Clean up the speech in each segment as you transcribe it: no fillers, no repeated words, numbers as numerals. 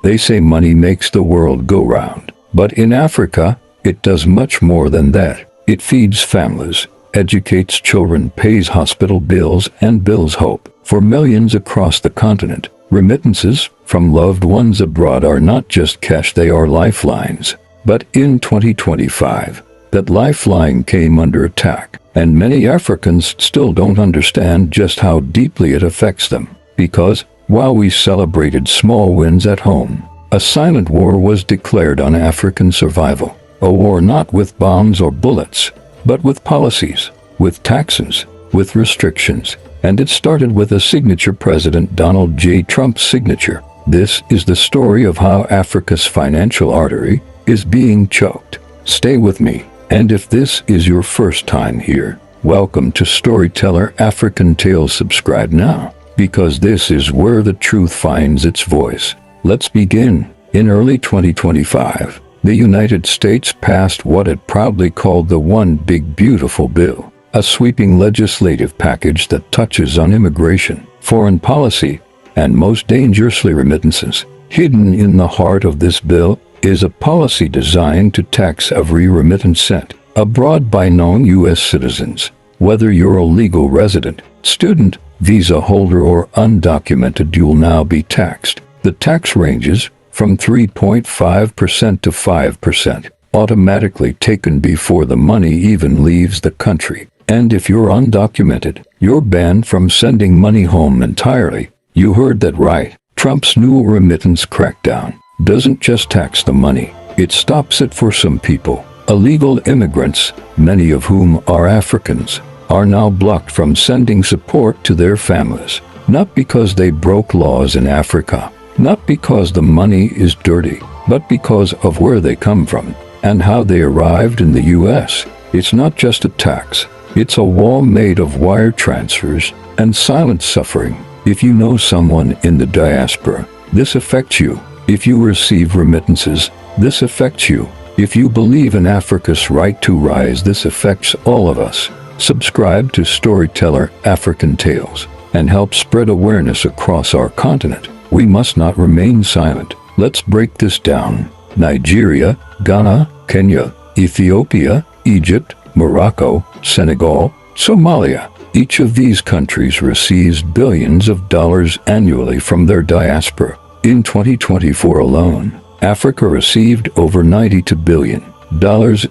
They say money makes the world go round. But in Africa, it does much more than that. It feeds families, educates children, pays hospital bills, and builds hope. For millions across the continent, remittances from loved ones abroad are not just cash, they are lifelines. But in 2025, that lifeline came under attack, and many Africans still don't understand just how deeply it affects them. Because, while we celebrated small wins at home, a silent war was declared on African survival. A war not with bombs or bullets, but with policies, with taxes, with restrictions. And it started with a signature, President Donald J. Trump's signature. This is the story of how Africa's financial artery is being choked. Stay with me, and if this is your first time here, welcome to Storyteller African Tales. Subscribe now, because this is where the truth finds its voice. Let's begin. In early 2025, the United States passed what it proudly called the One Big Beautiful Bill, a sweeping legislative package that touches on immigration, foreign policy, and most dangerously remittances. Hidden in the heart of this bill is a policy designed to tax every remittance sent abroad by non-U.S. citizens. Whether you're a legal resident, student, visa holder, or undocumented, you'll now be taxed. The tax ranges from 3.5% to 5%, automatically taken before the money even leaves the country. And if you're undocumented, you're banned from sending money home entirely. You heard that right. Trump's new remittance crackdown doesn't just tax the money, it stops it for some people. Illegal immigrants, many of whom are Africans, are now blocked from sending support to their families. Not because they broke laws in Africa, not because the money is dirty, but because of where they come from and how they arrived in the U.S. It's not just a tax. It's a wall made of wire transfers and silent suffering. If you know someone in the diaspora, this affects you. If you receive remittances, this affects you. If you believe in Africa's right to rise, this affects all of us. Subscribe to Storyteller African Tales and help spread awareness across our continent. We must not remain silent. Let's break this down. Nigeria, Ghana, Kenya, Ethiopia, Egypt, Morocco, Senegal, Somalia. Each of these countries receives billions of dollars annually from their diaspora. In 2024 alone, Africa received over $92 billion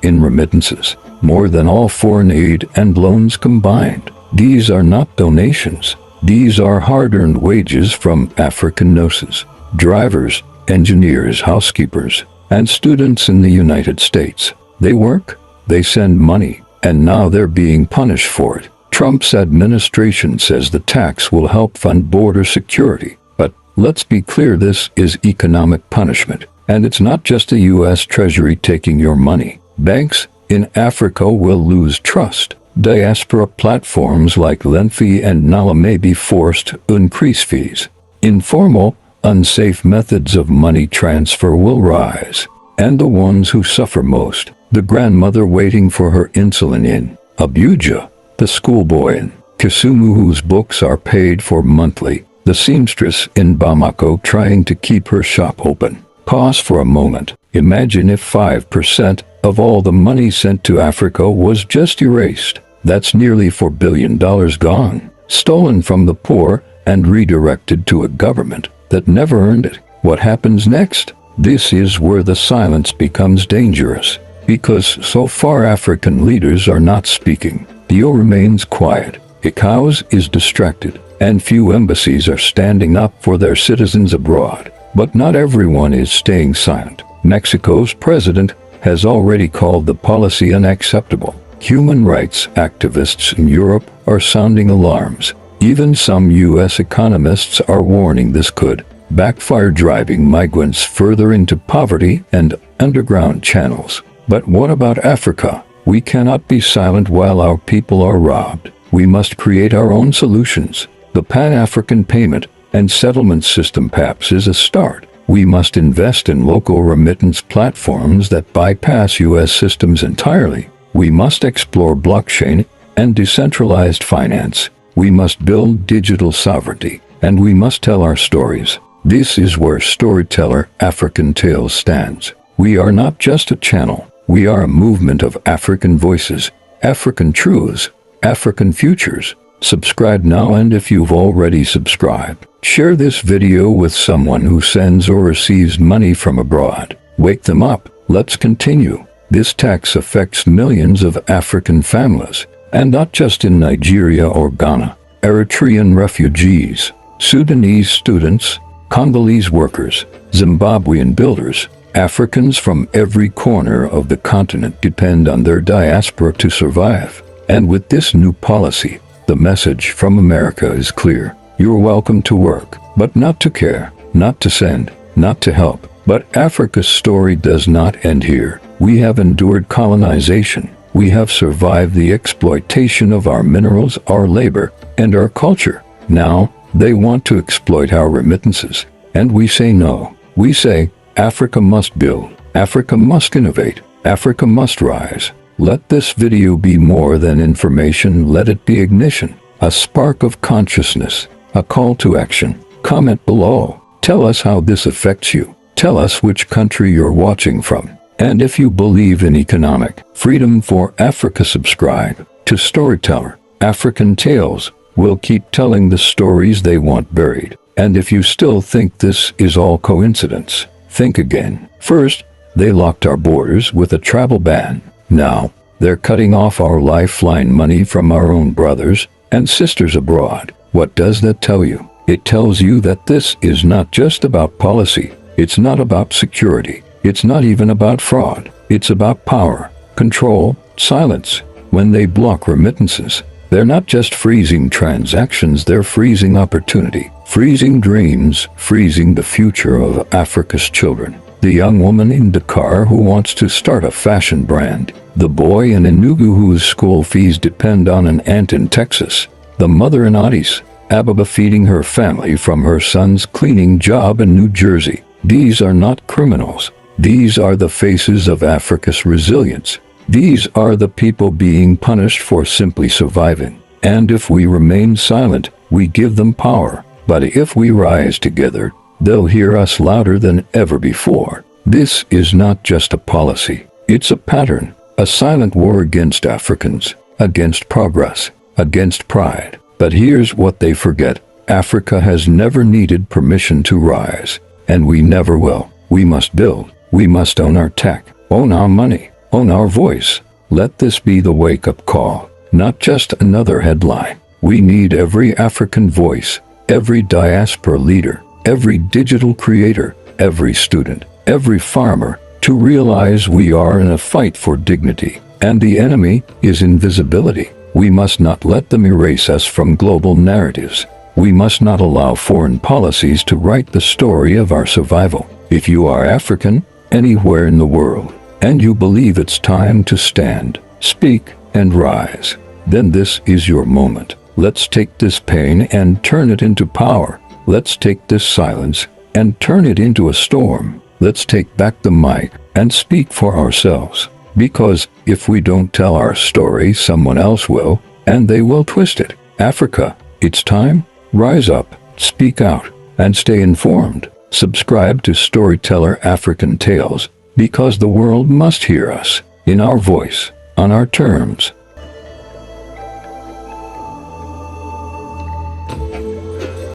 in remittances, more than all foreign aid and loans combined. These are not donations. These are hard-earned wages from African nurses, drivers, engineers, housekeepers, and students in the United States. They work, they send money, and now they're being punished for it. Trump's administration says the tax will help fund border security. But let's be clear, this is economic punishment. And it's not just the U.S. Treasury taking your money. Banks in Africa will lose trust. Diaspora platforms like Lenfi and Nala may be forced to increase fees. Informal, unsafe methods of money transfer will rise. And the ones who suffer most, the grandmother waiting for her insulin in Abuja, the schoolboy in Kisumu whose books are paid for monthly, the seamstress in Bamako trying to keep her shop open. Pause for a moment. Imagine if 5% of all the money sent to Africa was just erased. That's nearly $4 billion gone, stolen from the poor and redirected to a government that never earned it. What happens next? This is where the silence becomes dangerous, because so far African leaders are not speaking. Dio remains quiet, ICAOs is distracted, and few embassies are standing up for their citizens abroad. But not everyone is staying silent. Mexico's president has already called the policy unacceptable. Human rights activists in Europe are sounding alarms. Even some U.S. economists are warning this could backfire, driving migrants further into poverty and underground channels. But what about Africa? We cannot be silent while our people are robbed. We must create our own solutions. The Pan-African Payment and Settlement System (PAPS) is a start. We must invest in local remittance platforms that bypass U.S. systems entirely. We must explore blockchain and decentralized finance. We must build digital sovereignty, and we must tell our stories. This is where Storyteller African Tales stands. We are not just a channel. We are a movement of African voices, African truths, African futures. Subscribe now, and if you've already subscribed, share this video with someone who sends or receives money from abroad. Wake them up. Let's continue. This tax affects millions of African families, and not just in Nigeria or Ghana. Eritrean refugees, Sudanese students, Congolese workers, Zimbabwean builders, Africans from every corner of the continent depend on their diaspora to survive. And with this new policy, the message from America is clear. You're welcome to work, but not to care, not to send, not to help. But Africa's story does not end here. We have endured colonization. We have survived the exploitation of our minerals, our labor, and our culture. Now, they want to exploit our remittances. And we say no. We say, Africa must build. Africa must innovate. Africa must rise. Let this video be more than information. Let it be ignition, a spark of consciousness, a call to action. Comment below. Tell us how this affects you. Tell us which country you're watching from. And if you believe in economic freedom for Africa, subscribe to Storyteller African Tales. We'll keep telling the stories they want buried. And if you still think this is all coincidence, think again. First, they locked our borders with a travel ban. Now, they're cutting off our lifeline money from our own brothers and sisters abroad. What does that tell you? It tells you that this is not just about policy. It's not about security. It's not even about fraud. It's about power, control, silence. When they block remittances, they're not just freezing transactions, they're freezing opportunity, freezing dreams, freezing the future of Africa's children. The young woman in Dakar who wants to start a fashion brand. The boy in Enugu whose school fees depend on an aunt in Texas. The mother in Addis Ababa feeding her family from her son's cleaning job in New Jersey. These are not criminals. These are the faces of Africa's resilience. These are the people being punished for simply surviving. And if we remain silent, we give them power. But if we rise together, they'll hear us louder than ever before. This is not just a policy. It's a pattern, a silent war against Africans, against progress, against pride. But here's what they forget. Africa has never needed permission to rise, and we never will. We must build. We must own our tech, own our money, own our voice. Let this be the wake-up call, not just another headline. We need every African voice, every diaspora leader, every digital creator, every student, every farmer, to realize we are in a fight for dignity, and the enemy is invisibility. We must not let them erase us from global narratives. We must not allow foreign policies to write the story of our survival. If you are African, anywhere in the world, and you believe it's time to stand, speak, and rise, then this is your moment. Let's take this pain and turn it into power. Let's take this silence and turn it into a storm. Let's take back the mic and speak for ourselves. Because if we don't tell our story, someone else will, and they will twist it. Africa, it's time. Rise up, speak out, and stay informed. Subscribe to Storyteller African Tales, because the world must hear us, in our voice, on our terms.